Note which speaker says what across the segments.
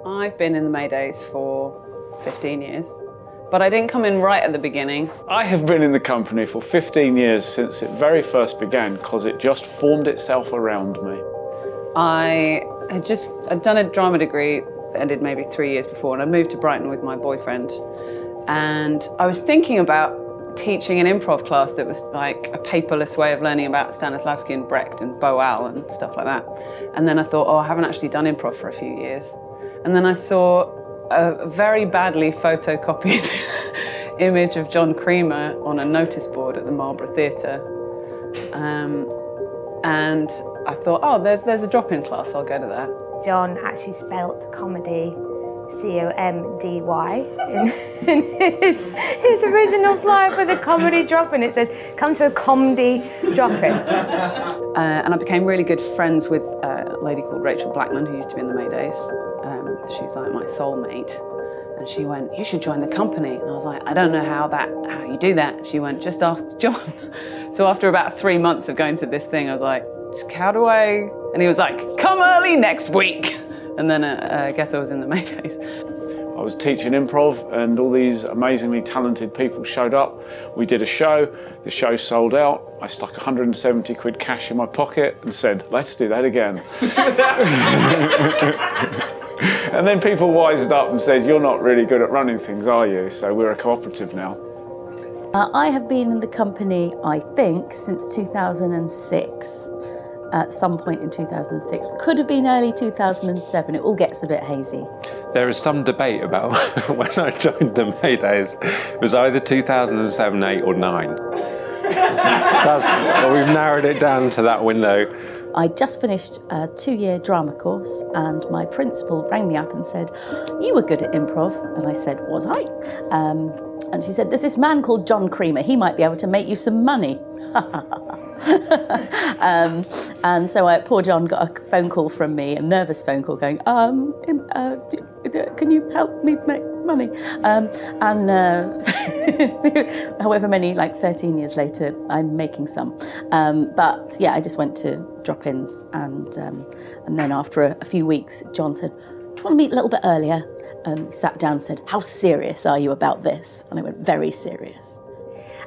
Speaker 1: I've been in the Maydays for 15 years, but I didn't come in right at the beginning.
Speaker 2: I have been in the company for 15 years since it very first began, because it just formed itself around me.
Speaker 1: I'd done a drama degree that ended maybe 3 years before, and I moved to Brighton with my boyfriend. And I was thinking about teaching an improv class that was like a paperless way of learning about Stanislavski and Brecht and Boal and stuff like that. And then I thought, oh, I haven't actually done improv for a few years. And then I saw a very badly photocopied image of John Creamer on a notice board at the Marlborough Theatre. And I thought, oh, there's a drop-in class, I'll go to that.
Speaker 3: John actually spelt comedy C-O-M-D-Y in his original flyer for the comedy drop-in. It says, come to a comedy drop-in.
Speaker 1: And I became really good friends with a lady called Rachel Blackman, who used to be in the Maydays. She's like my soulmate. And she went, you should join the company. And I was like, I don't know how you do that. She went, just ask John. So after about 3 months of going to this thing, I was like, how do I? And he was like, come early next week. And then I guess I was in the Maydays.
Speaker 2: I was teaching improv and all these amazingly talented people showed up. We did a show, the show sold out. I stuck 170 quid cash in my pocket and said, let's do that again. And then people wised up and said, you're not really good at running things, are you? So we're a cooperative now.
Speaker 4: I have been in the company, I think, since 2006. At some point in 2006. Could have been early 2007. It all gets a bit hazy.
Speaker 5: There is some debate about when I joined the Maydays. It was either 2007, 8 or 9. We've narrowed it down to that window.
Speaker 4: I just finished a 2-year drama course and my principal rang me up and said, you were good at improv. And I said, was I? And she said, there's this man called John Creamer. He might be able to make you some money. And so poor John got a phone call from me, a nervous phone call going, can you help me make money? However many, like 13 years later, I'm making some. But yeah, I just went to drop-ins and then after a few weeks, John said, do you want to meet a little bit earlier? He sat down and said, how serious are you about this? And I went, very serious.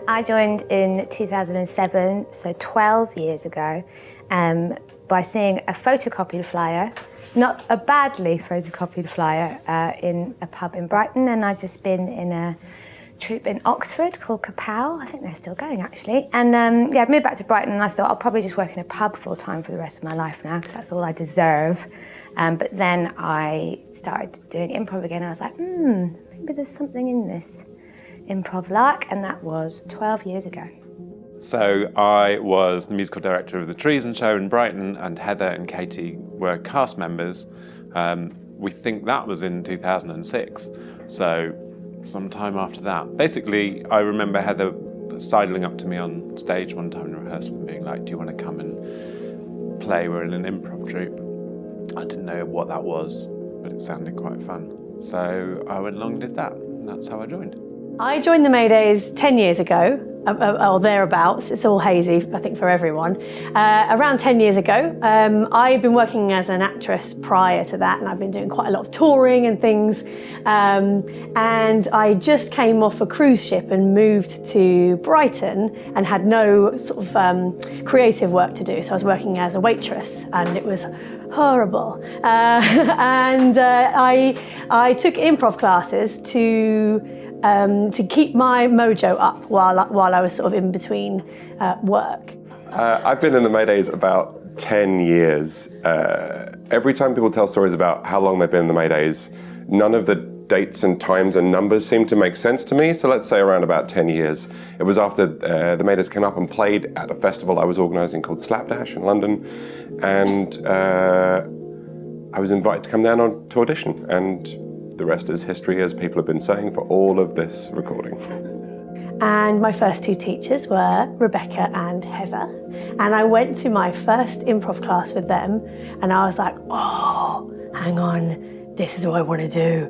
Speaker 3: I joined in 2007, so 12 years ago, by seeing a photocopied flyer, not a badly photocopied flyer, in a pub in Brighton, and I'd just been in a troupe in Oxford called Kapow. I think they're still going, actually. And yeah, I'd moved back to Brighton, and I thought I'll probably just work in a pub full-time for the rest of my life now, because that's all I deserve. But then I started doing improv again, and I was like, maybe there's something in this improv lark, and that was 12 years ago.
Speaker 5: So I was the musical director of the Treason Show in Brighton, and Heather and Katie were cast members. We think that was in 2006, so sometime after that. Basically, I remember Heather sidling up to me on stage one time in rehearsal and being like, do you want to come and play? We're in an improv troupe. I didn't know what that was, but it sounded quite fun. So I went along and did that, and that's how I joined.
Speaker 6: I joined the Maydays 10 years ago, or thereabouts. It's all hazy, I think, for everyone. Around 10 years ago, I'd been working as an actress prior to that, and I've been doing quite a lot of touring and things. And I just came off a cruise ship and moved to Brighton and had no sort of creative work to do. So I was working as a waitress, and it was horrible. And I took improv classes to keep my mojo up while I was sort of in between work.
Speaker 7: I've been in the Maydays about 10 years. Every time people tell stories about how long they've been in the Maydays, none of the dates and times and numbers seem to make sense to me. So let's say around about 10 years. It was after the Maydays came up and played at a festival I was organising called Slapdash in London. And I was invited to come down to audition. And the rest is history, as people have been saying for all of this recording.
Speaker 6: And my first two teachers were Rebecca and Heather. And I went to my first improv class with them, and I was like, oh, hang on, this is what I want to do.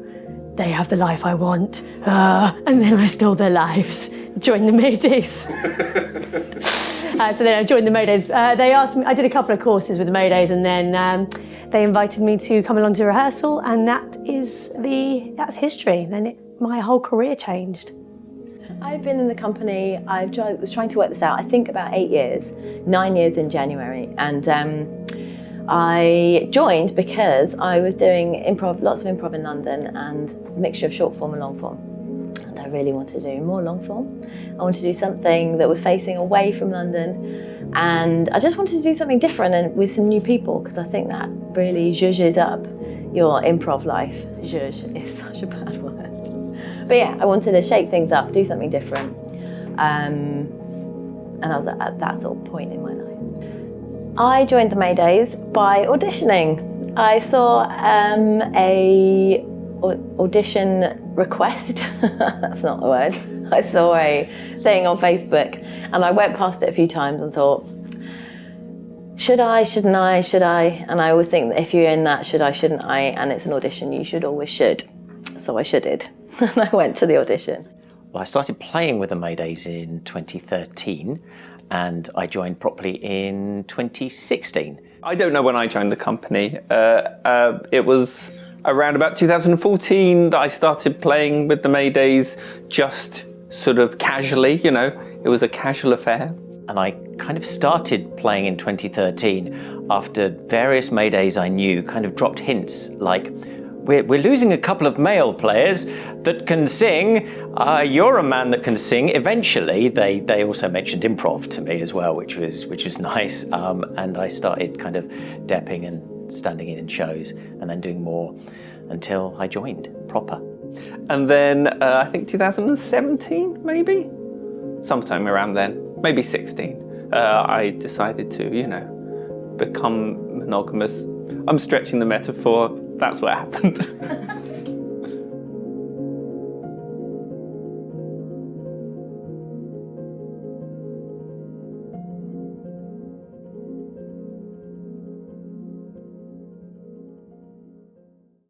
Speaker 6: They have the life I want. And then I stole their lives, joined the Maydays. So then I joined the Maydays. They asked me, I did a couple of courses with the Maydays, and then they invited me to come along to rehearsal, and that's history. Then my whole career changed.
Speaker 8: I've been in the company, was trying to work this out, I think about 8 years, 9 years in January. And I joined because I was doing improv, lots of improv in London, and a mixture of short form and long form. And I really wanted to do more long form. I wanted to do something that was facing away from London. And I just wanted to do something different and with some new people, because I think that really zhuzhes up your improv life. Zhuzh is such a bad word. But yeah, I wanted to shake things up, do something different. And I was at that sort of point in my life. I joined the Maydays by auditioning. I saw a audition request, that's not the word. I saw a thing on Facebook and I went past it a few times and thought, should I, shouldn't I, should I? And I always think that if you're in that should I, shouldn't I, and it's an audition, you should always should. So I shoulded. And I went to the audition.
Speaker 9: Well, I started playing with the Maydays in 2013 and I joined properly in 2016.
Speaker 10: I don't know when I joined the company. It was around about 2014 that I started playing with the Maydays, just sort of casually, you know, it was a casual affair.
Speaker 9: And I kind of started playing in 2013 after various Maydays I knew kind of dropped hints like, we're losing a couple of male players that can sing. You're a man that can sing. Eventually, they also mentioned improv to me as well, which was nice. And I started kind of depping and standing in shows and then doing more until I joined proper.
Speaker 10: And then I think 2017, maybe? Sometime around then, maybe 16. I decided to, you know, become monogamous. I'm stretching the metaphor. That's what happened.